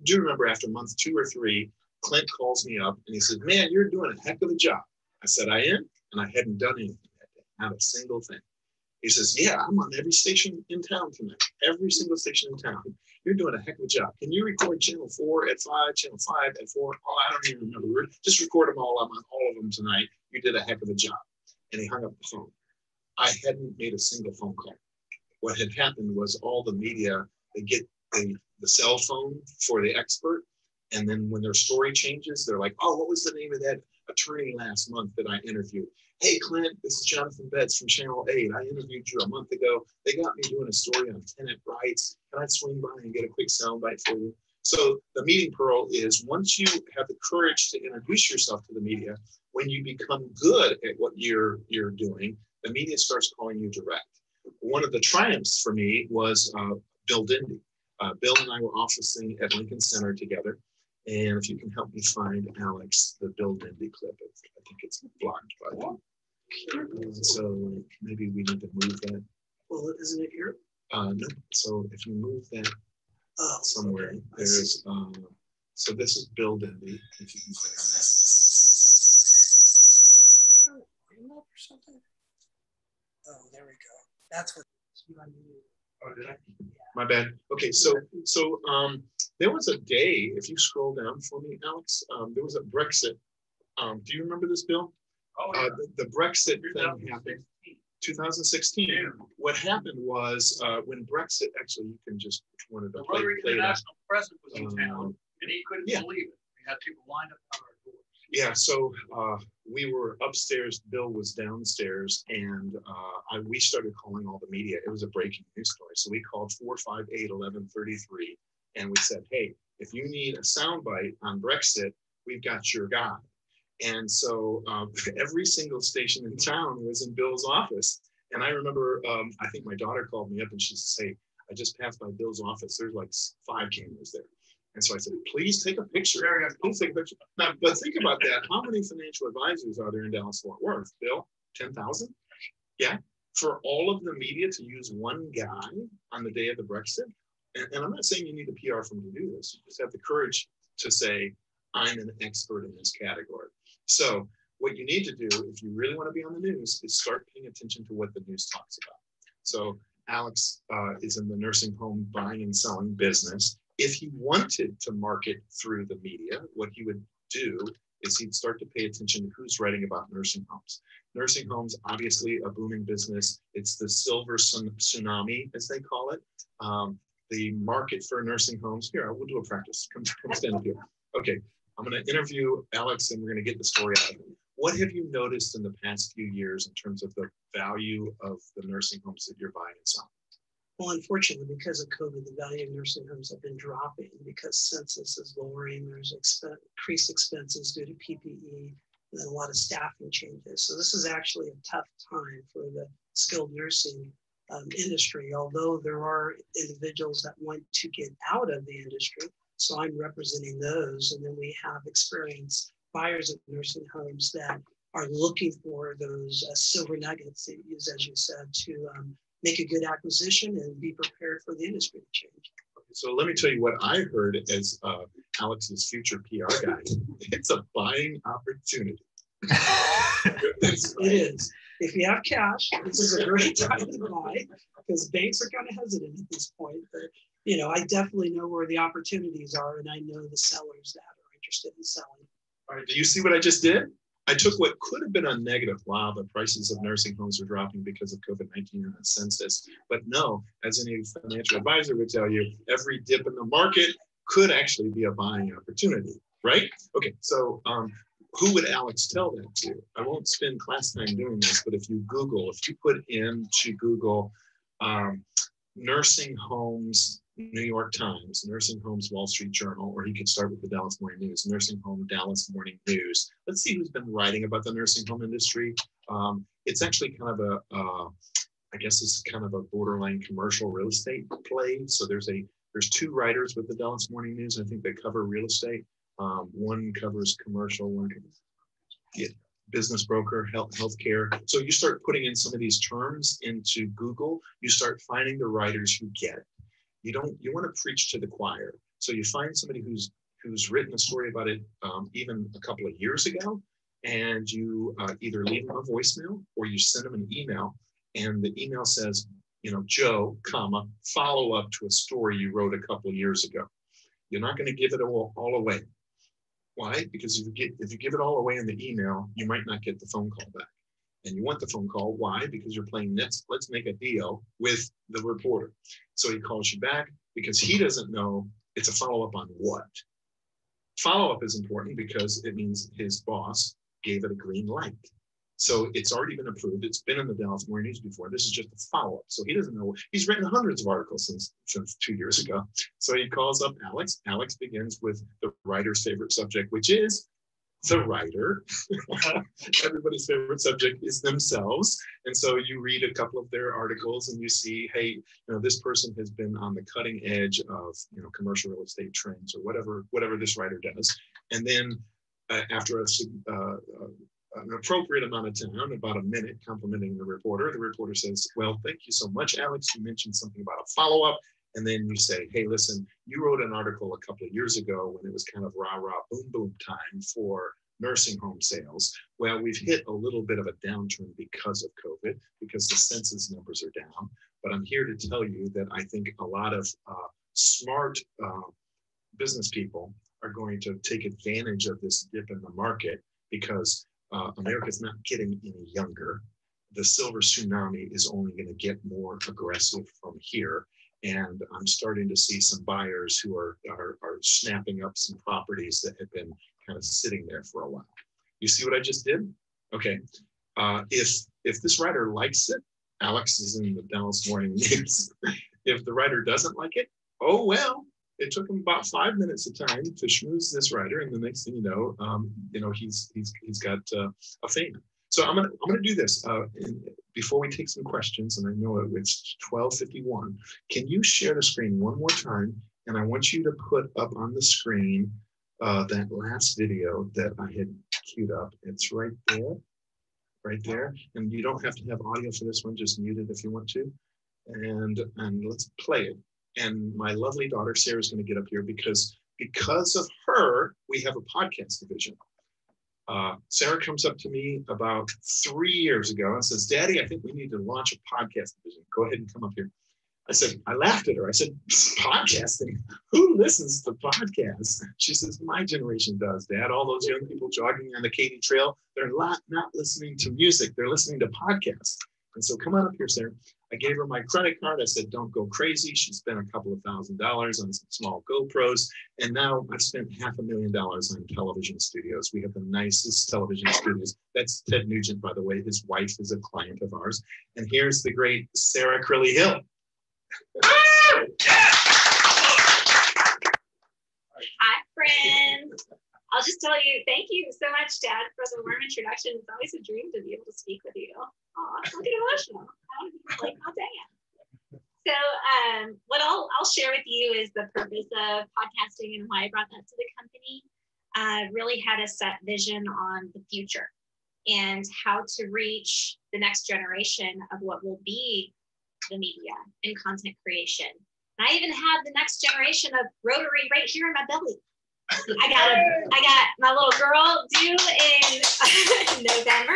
do remember after month 2 or 3, Clint calls me up and he says, man, you're doing a heck of a job. I said, I am. And I hadn't done anything that day, not a single thing. He says, yeah, I'm on every station in town tonight, every single station in town. You're doing a heck of a job. Can you record channel 4 at 5, channel 5 at 4? Oh, I don't even remember. Just record them all. I'm on all of them tonight. You did a heck of a job. And he hung up the phone. I hadn't made a single phone call. What had happened was all the media, they get the cell phone for the expert. And then when their story changes, they're like, oh, what was the name of that attorney last month that I interviewed? Hey, Clint, this is Jonathan Betts from Channel 8. I interviewed you a month ago. They got me doing a story on tenant rights. Can I swing by and get a quick soundbite for you? So the meeting pearl is once you have the courage to introduce yourself to the media, when you become good at what you're doing, the media starts calling you direct. One of the triumphs for me was Bill Dindy. Bill and I were officing at Lincoln Center together. And if you can help me find, Alex, the Bill Dindy clip, I think it's blocked by them. So maybe we need to move that. Well, isn't it here? No. So if you move that somewhere, okay. There's, so this is Bill Dindy. If you can click on that. Or something? Oh, there we go. That's what you want to do. Oh, did I? My bad. Okay, so there was a day, if you scroll down for me, Alex, there was a Brexit. Do you remember this, Bill? Oh, yeah. The Brexit thing happened. 2016. Yeah. What happened was when Brexit, actually, you can just wanted to the Rotary play International President was in town, and he couldn't believe it. We had people lined up on our doors. Yeah, so we were upstairs, Bill was downstairs, and we started calling all the media. It was a breaking news story. So we called 458-1133, and we said, hey, if you need a soundbite on Brexit, we've got your guy. And so every single station in town was in Bill's office. And I remember, I think my daughter called me up and she said, hey, I just passed by Bill's office. There's like 5 cameras there. And so I said, please take a picture. Please take a picture. Now, but think about that. How many financial advisors are there in Dallas-Fort Worth? Bill, 10,000? Yeah. For all of the media to use one guy on the day of the Brexit. And I'm not saying you need a PR firm to do this. You just have the courage to say, I'm an expert in this category. So what you need to do, if you really want to be on the news, is start paying attention to what the news talks about. So Alex is in the nursing home buying and selling business. If he wanted to market through the media, what he would do is he'd start to pay attention to who's writing about nursing homes. Nursing homes, obviously a booming business. It's the silver tsunami, as they call it. The market for nursing homes. Here, we'll do a practice. Come stand up here. Okay, I'm going to interview Alex and we're going to get the story out of him. What have you noticed in the past few years in terms of the value of the nursing homes that you're buying and selling? Well, unfortunately, because of COVID, the value of nursing homes have been dropping because census is lowering. There's increased expenses due to PPE and then a lot of staffing changes. So this is actually a tough time for the skilled nursing industry, although there are individuals that want to get out of the industry. So I'm representing those. And then we have experienced buyers of nursing homes that are looking for those silver nuggets, as you said, to make a good acquisition and be prepared for the industry to change. So let me tell you what I heard as Alex's future PR guy. It's a buying opportunity. It is. If you have cash, this is a great time to buy because banks are kind of hesitant at this point. But you know, I definitely know where the opportunities are, and I know the sellers that are interested in selling. All right. Do you see what I just did? I took what could have been a negative, wow, the prices of nursing homes are dropping because of COVID-19 and the census. But no, as any financial advisor would tell you, every dip in the market could actually be a buying opportunity, right? Okay, so who would Alex tell that to? I won't spend class time doing this, but if you put into Google nursing homes, New York Times, nursing homes, Wall Street Journal, or he could start with the Dallas Morning News, nursing home, Dallas Morning News. Let's see who's been writing about the nursing home industry. It's actually kind of I I guess this is kind of a borderline commercial real estate play. So there's two writers with the Dallas Morning News. I think they cover real estate. One covers commercial, one covers business broker, healthcare. So you start putting in some of these terms into Google, you start finding the writers who get it. You want to preach to the choir. So you find somebody who's written a story about it even a couple of years ago, and you either leave them a voicemail or you send them an email, and the email says, Joe, follow up to a story you wrote a couple of years ago. You're not going to give it all away. Why? Because if you give it all away in the email, you might not get the phone call back. And you want the phone call. Why? Because you're playing let's make a deal with the reporter. So he calls you back because he doesn't know it's a follow-up on what. Follow-up is important because it means his boss gave it a green light. So it's already been approved. It's been in the Dallas Morning News before. This is just a follow-up. So he doesn't know. He's written hundreds of articles since 2 years ago. So he calls up Alex. Alex begins with the writer's favorite subject, which is the writer. Everybody's favorite subject is themselves. And so you read a couple of their articles and you see, hey, this person has been on the cutting edge of, commercial real estate trends or whatever this writer does. And then after an appropriate amount of time, about a minute, complimenting the reporter says, well, thank you so much, Alex. You mentioned something about a follow-up. And then you say, hey, listen, you wrote an article a couple of years ago when it was kind of rah-rah, boom time for nursing home sales. Well, we've hit a little bit of a downturn because of COVID, because the census numbers are down. But I'm here to tell you that I think a lot of smart business people are going to take advantage of this dip in the market because America's not getting any younger. The silver tsunami is only going to get more aggressive from here. And I'm starting to see some buyers who are snapping up some properties that have been kind of sitting there for a while. You see what I just did? Okay. If this writer likes it, Alex is in the Dallas Morning News. If the writer doesn't like it, oh well. It took him about 5 minutes of time to schmooze this writer, and the next thing you know, he's got a fan. So I'm gonna do this before we take some questions, and I know it's 12:51. Can you share the screen one more time? And I want you to put up on the screen that last video that I had queued up. It's right there. And you don't have to have audio for this one; just mute it if you want to. And let's play it. And my lovely daughter, Sarah, is going to get up here because of her, we have a podcast division. Sarah comes up to me about 3 years ago and says, Daddy, I think we need to launch a podcast division. Go ahead and come up here. I laughed at her. I said, podcasting? Who listens to podcasts? She says, my generation does, Dad. All those young people jogging on the Katy Trail, they're not listening to music. They're listening to podcasts. And so come on up here, Sarah. I gave her my credit card. I said, don't go crazy. She spent a couple of $1,000s on some small GoPros. And now I've spent $500,000 on television studios. We have the nicest television studios. That's Ted Nugent, by the way. His wife is a client of ours. And here's the great Sarah Crilley Hill. Hi, friends. I'll just tell you, thank you so much, Dad, for the warm introduction. It's always a dream to be able to speak with you. Oh, I get emotional. Like, oh, dang. So what I'll share with you is the purpose of podcasting and why I brought that to the company. Really had a set vision on the future and how to reach the next generation of what will be the media and content creation. And I even have the next generation of Rotary right here in my belly. I got my little girl due in November,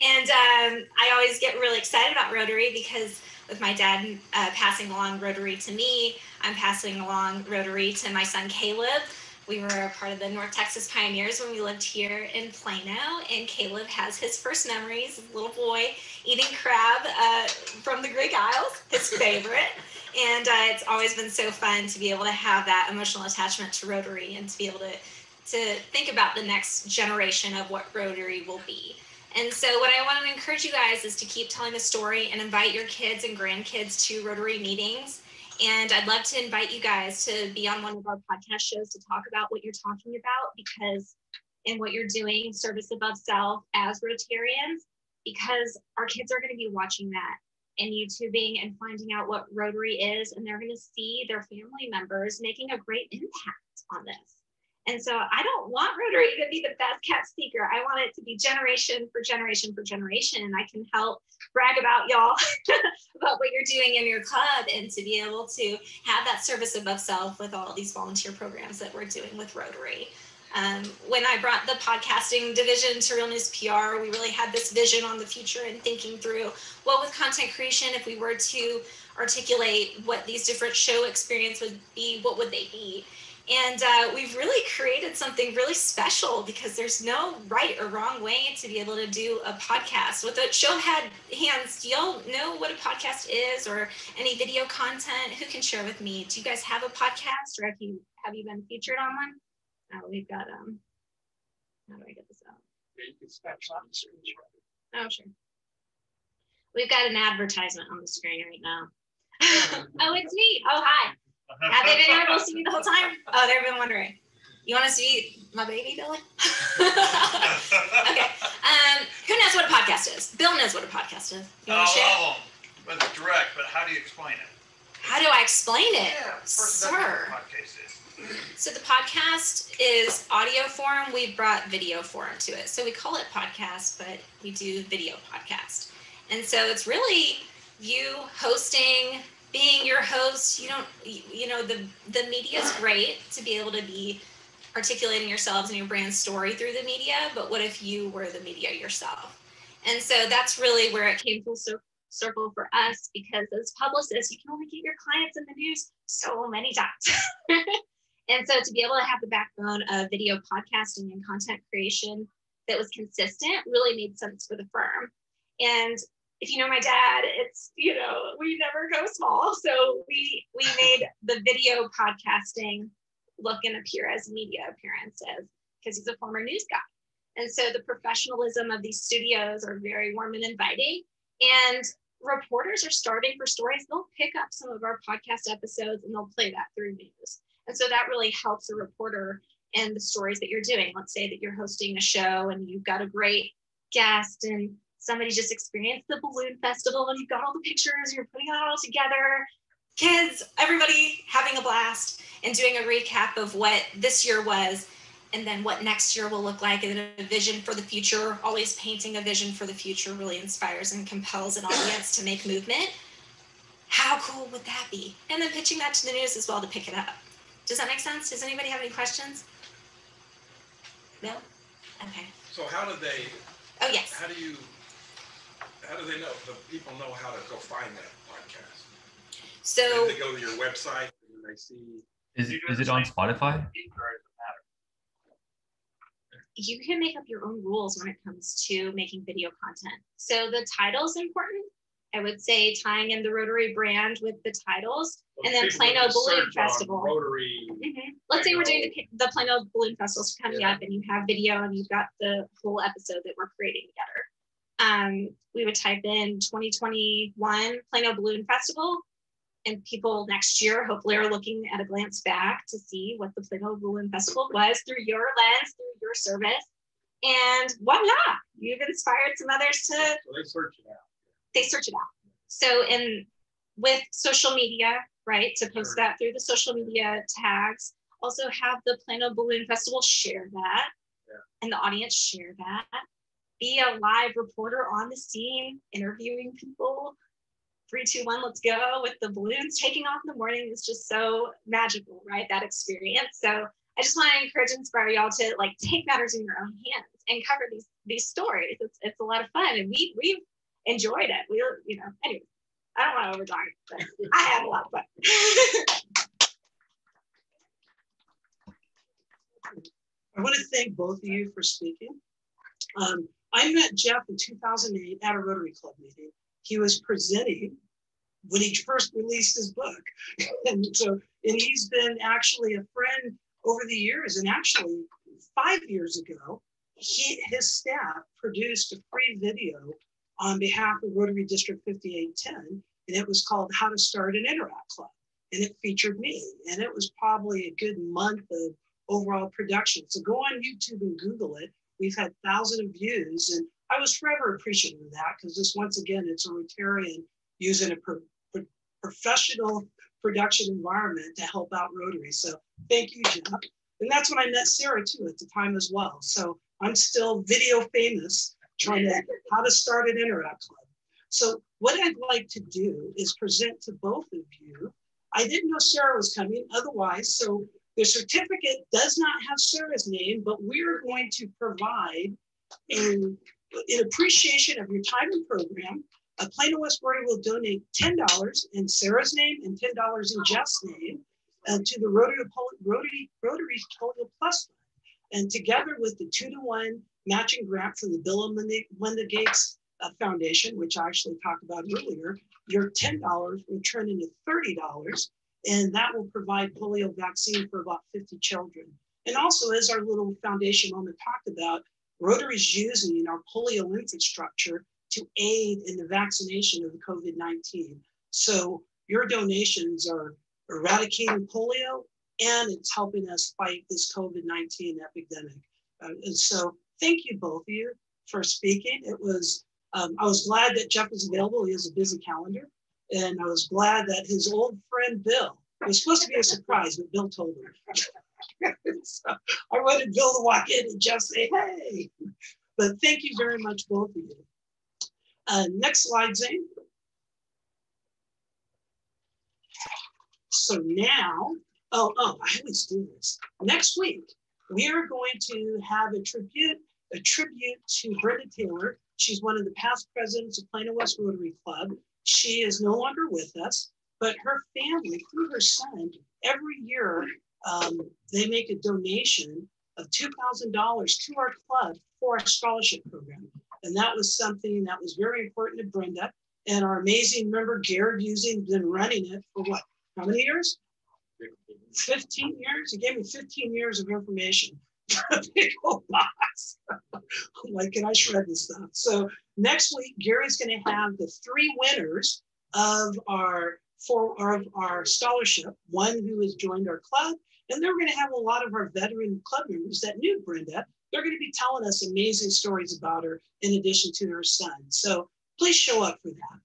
and I always get really excited about Rotary because with my dad passing along Rotary to me, I'm passing along Rotary to my son Caleb. We were a part of the North Texas Pioneers when we lived here in Plano, and Caleb has his first memories as a little boy eating crab from the Greek Isles, his favorite. And it's always been so fun to be able to have that emotional attachment to Rotary and to be able to think about the next generation of what Rotary will be. And so what I want to encourage you guys is to keep telling the story and invite your kids and grandkids to Rotary meetings. And I'd love to invite you guys to be on one of our podcast shows to talk about what you're talking about, because in what you're doing, service above self as Rotarians, because our kids are going to be watching that. and YouTubing and finding out what Rotary is, and they're going to see their family members making a great impact on this. And so I don't want Rotary to be the best kept secret. I want it to be generation for generation for generation. And I can help brag about y'all about what you're doing in your club, and to be able to have that service above self with all these volunteer programs that we're doing with Rotary. When I brought the podcasting division to Real News PR, we really had this vision on the future and thinking through what with content creation, if we were to articulate what these different show experience would be, what would they be? And we've really created something really special, because there's no right or wrong way to be able to do a podcast. With a show had hands, do y'all know what a podcast is, or any video content? Who can share with me? Do you guys have a podcast, or have you been featured on one? Oh, we've got how do I get this out? You can special on the screen. Oh, sure. We've got an advertisement on the screen right now. Oh, it's me. Oh, hi. Have they been able to see me the whole time? Oh, they've been wondering. You want to see my baby, Billy? Okay. Who knows what a podcast is? Bill knows what a podcast is. You want to share? But it's direct, but how do you explain it? How do I explain it? Yeah, sir. Podcast is. So the podcast is audio form. We brought video form to it. So we call it podcast, but we do video podcast. And so it's really you hosting, being your host. The media is great to be able to be articulating yourselves and your brand story through the media, but what if you were the media yourself? And so that's really where it came full circle for us, because as publicists, you can only get your clients in the news so many times. And so to be able to have the backbone of video podcasting and content creation that was consistent really made sense for the firm. And if you know my dad, it's, we never go small. So we made the video podcasting look and appear as media appearances, because he's a former news guy. And so the professionalism of these studios are very warm and inviting. And reporters are starving for stories. They'll pick up some of our podcast episodes and they'll play that through news. And so that really helps a reporter and the stories that you're doing. Let's say that you're hosting a show and you've got a great guest, and somebody just experienced the balloon festival and you've got all the pictures, you're putting it all together, kids, everybody having a blast, and doing a recap of what this year was, and then what next year will look like, and then a vision for the future. Always painting a vision for the future really inspires and compels an audience to make movement. How cool would that be? And then pitching that to the news as well to pick it up. Does that make sense? Does anybody have any questions? No? Okay. So how do they? Oh, yes. How do they know? The people know how to go find that podcast. So they go to your website and they see. Is it on Spotify? You can make up your own rules when it comes to making video content. So the title is important. I would say tying in the Rotary brand with the titles, and then Plano Balloon Festival. Rotary. Mm-hmm. Let's say we're doing the Plano Balloon Festival coming up, and you have video and you've got the whole episode that we're creating together. We would type in 2021 Plano Balloon Festival, and people next year hopefully are looking at a glance back to see what the Plano Balloon Festival was through your lens, through your service. And voila, you've inspired some others to. So they search it out. They search it out. So with social media, right, to post that through the social media tags, also have the Plano Balloon Festival share that, and the audience share that. Be a live reporter on the scene, interviewing people. 3, 2, 1, let's go, with the balloons taking off in the morning is just so magical, right? That experience. So I just want to encourage and inspire y'all to take matters in your own hands and cover these stories. It's a lot of fun, and we've enjoyed it. Anyway, I don't want to overtalk it, but I had a lot of fun. I want to thank both of you for speaking. I met Jeff in 2008 at a Rotary Club meeting. He was presenting when he first released his book. And he's been actually a friend over the years. And actually 5 years ago, his staff produced a free video on behalf of Rotary District 5810, and it was called How to Start an Interact Club. And it featured me, and it was probably a good month of overall production. So go on YouTube and Google it. We've had thousands of views, and I was forever appreciative of that, because this, once again, it's a Rotarian use in a professional production environment to help out Rotary. So thank you, Jeff. And that's when I met Sarah too at the time as well. So I'm still video famous, trying to how to start an Interact Club. So what I'd like to do is present to both of you. I didn't know Sarah was coming otherwise, so the certificate does not have Sarah's name, but we're going to provide in appreciation of your time and program, Plano West Rotary will donate $10 in Sarah's name and $10 in Jeff's name to the Rotary Polio Plus Fund. And together with the 2-to-1 matching grant from the Bill and Melinda Gates Foundation, which I actually talked about earlier, your $10 will turn into $30, and that will provide polio vaccine for about 50 children. And also, as our little foundation moment talked about, Rotary is using our polio infrastructure to aid in the vaccination of the COVID-19. So your donations are eradicating polio, and it's helping us fight this COVID-19 epidemic. And so thank you both of you for speaking. It was, I was glad that Jeff was available. He has a busy calendar. And I was glad that his old friend, Bill, it was supposed to be a surprise, but Bill told her. So I wanted Bill to walk in and just say, hey. But thank you very much, both of you. Next slide, Zane. So now, I always do this. Next week, we are going to have a tribute to Brenda Taylor. She's one of the past presidents of Plano West Rotary Club. She is no longer with us, but her family, through her son, every year, they make a donation of $2,000 to our club for our scholarship program. And that was something that was very important to Brenda. And our amazing member, Garrett Using, been running it for what? How many years? 15 years? He gave me 15 years of information. A big old box. I'm like, can I shred this stuff? So next week, Gary's going to have the 3 winners of our scholarship, one who has joined our club, and they're going to have a lot of our veteran club members that knew Brenda. They're going to be telling us amazing stories about her in addition to her son. So please show up for that.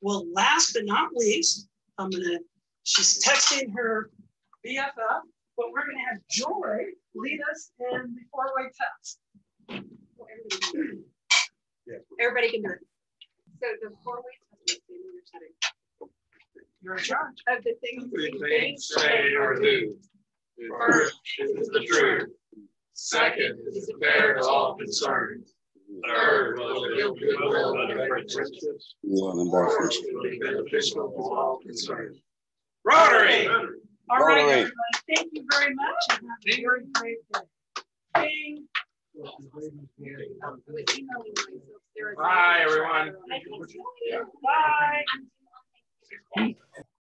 Well, last but not least, she's texting her BFF, but we're going to have Joy lead us in the 4-way test. Everybody can do it. So the 4-way test is you're setting. You're in charge. Of the things we think, say, or do. First is the truth. Second is to bear all concerns. Third will feel goodwill of their intentions. Fourth will be beneficial to all concerned. Rotary! All right, everybody. Thank you very much. And have a very great day. Bing. Bye, everyone. Bye.